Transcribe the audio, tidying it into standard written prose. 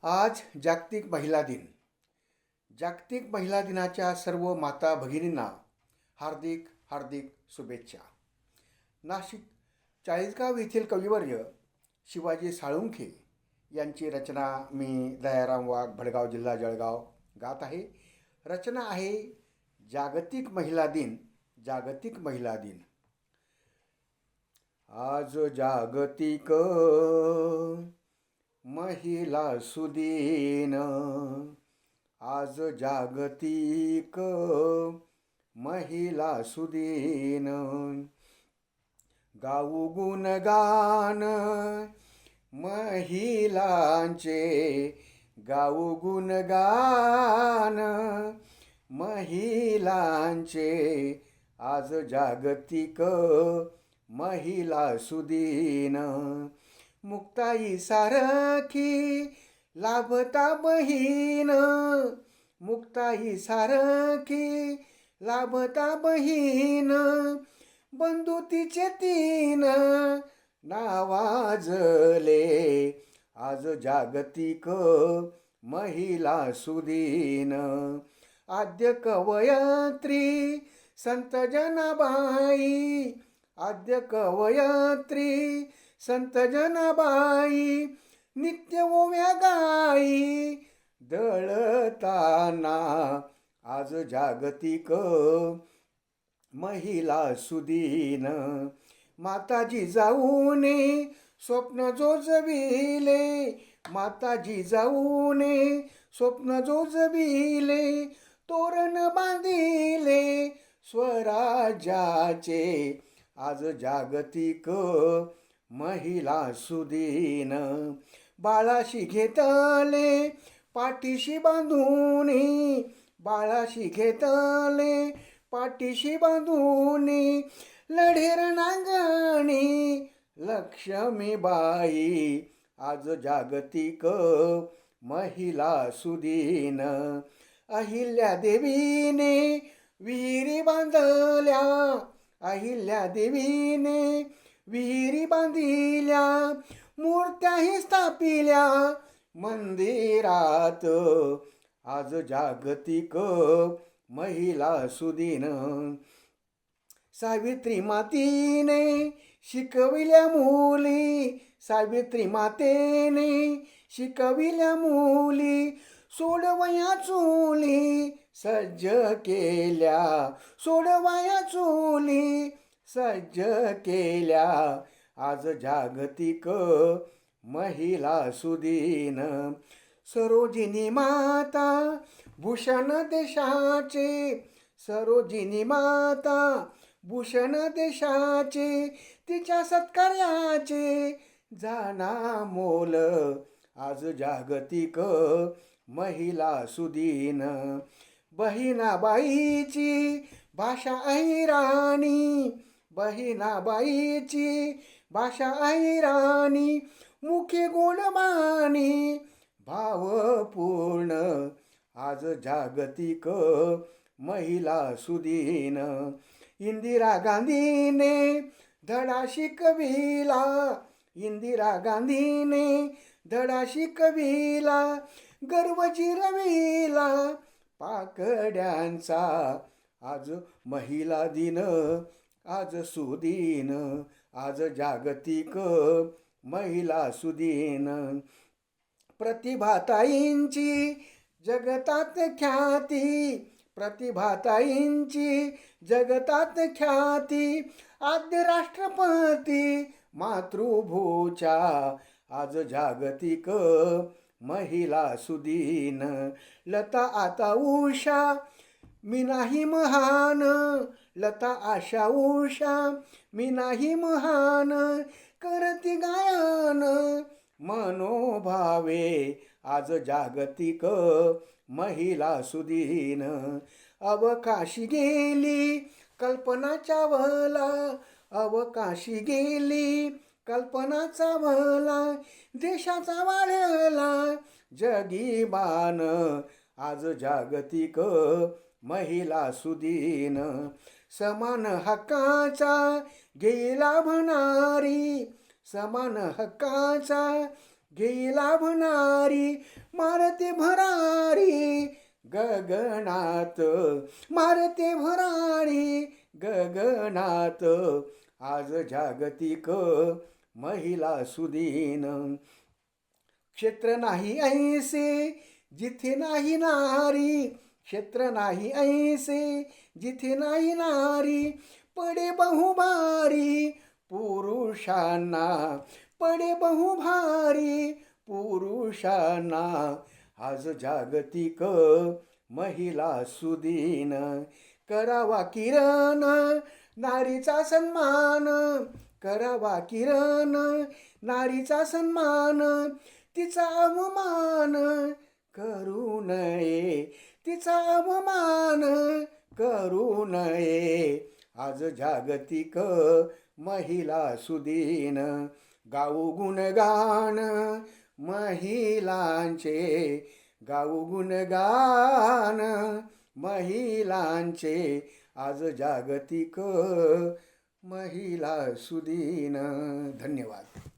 आज जागतिक महिला दिन. जागतिक महिला दिनाच्या सर्व माता भगिनींना हार्दिक हार्दिक शुभेच्छा. नाशिक चाळीसगाव येथील कविवर्य शिवाजी साळुंखे यांची रचना मी दयाराम वाघ, भडगाव, जिल्हा जळगाव गात आहे. रचना आहे जागतिक महिला दिन. जागतिक महिला दिन. आज जागतिक महिला सुदिन. आज जागतिक महिला सुदिन. गाऊ गुणगान महिलांचे, गाऊ गुणगान महिलांचे. आज जागतिक महिला सुदिन. मुक्ताई सारखी लाभता बहीण, मुक्ताई सारखी लाभता बहीण. बंधुतीचे तीन नावाजले. आज जागतिक महिला सुदिन. आद्य कवयत्री संत जनाबाई, आद्य कवयत्री संत जनाबाई. नित्य ओव्या गाई दळताना. आज जागतिक महिला सुदिन. माता जिजाऊने स्वप्न जोजविले, माता जिजाऊने स्वप्न जोजविले. तोरण बांधिले स्वराज्याचे. आज जागतिक महिला सुदिन. बाळाशी घेतले पाठीशी बांधूनी, बाळाशी घेतले पाठीशी बांधूनी. लढेर नांगणी लक्ष्मीबाई. आज जागतिक महिला सुदिन. अहिल्या देवीने विहिरी बांधल्या, अहिल्या देवीने विहिरी बांधिल्या. मूर्त्याही स्थापिल्या मंदिरात. आज जागतिक महिला सुदिन. सावित्री मातेने शिकविल्या मुली, सावित्री मातेने शिकविल्या मुली. सोडवया चुली सज्ज केल्या, सोडवया चुली सज्ज केल्या. आज जागतिक महिला सुदिन. सरोजिनी माता भूषण देशाचे, सरोजिनी माता भूषण देशाचे. तिच्या सत्कार्याचे जाना मोल. आज जागतिक महिला सुदिन. बहिणाबाईची भाषा अहिराणी, बहिणाबाईची भाषा अहिराणी. मुखे गुणबाणी भावपूर्ण. आज जागतिक महिला सुदिन. इंदिरा गांधीने धडा शिकविला, इंदिरा गांधीने धडा शिकविला. गर्व जिरविला पाकड्यांचा. आज महिला दिन, आज सुदिन. आज जागतिक महिला सुदिन. प्रतिभाताईंची जगतात ख्याती, प्रतिभाताईंची जगतात ख्याती. आद्य राष्ट्रपती मातृभूच्या. आज जागतिक महिला सुदिन. लता आता उषा मी नाही महान, लता आशा उषा मी नाही महान. करती गायन मनोभावे. आज जागतिक महिला सुदिन. अवकाशी गेली कल्पना चावला, अवकाशी गेली कल्पना चावला. देशाचा वाढला जगी बाण. आज जागतिक महिला सुदिन. समान हक्काचा घेईल लाभणारी, समान हक्काचा घेई लाभणारी मारते भरारी गगनात, मारते भरारी गगनात. आज जागतिक महिला सुदिन. क्षेत्र नाही ऐसे जिथे नाही नारी, क्षेत्र नाही ऐसे जिथे नाही नारी. पडे बहुभारी पुरुषांना, पडे बहुभारी पुरुषांना. आज जागतिक महिला सुदिन. करावा किरण नारीचा सन्मान, करावा किरण नारीचा सन्मान. तिचा अवमान करू नये, तिचा अवमान करू नये. आज जागतिक महिला सुदिन. गाऊ गुणगान महिलांचे, गाऊ गुणगान महिलांचे. आज जागतिक महिला सुदिन. धन्यवाद.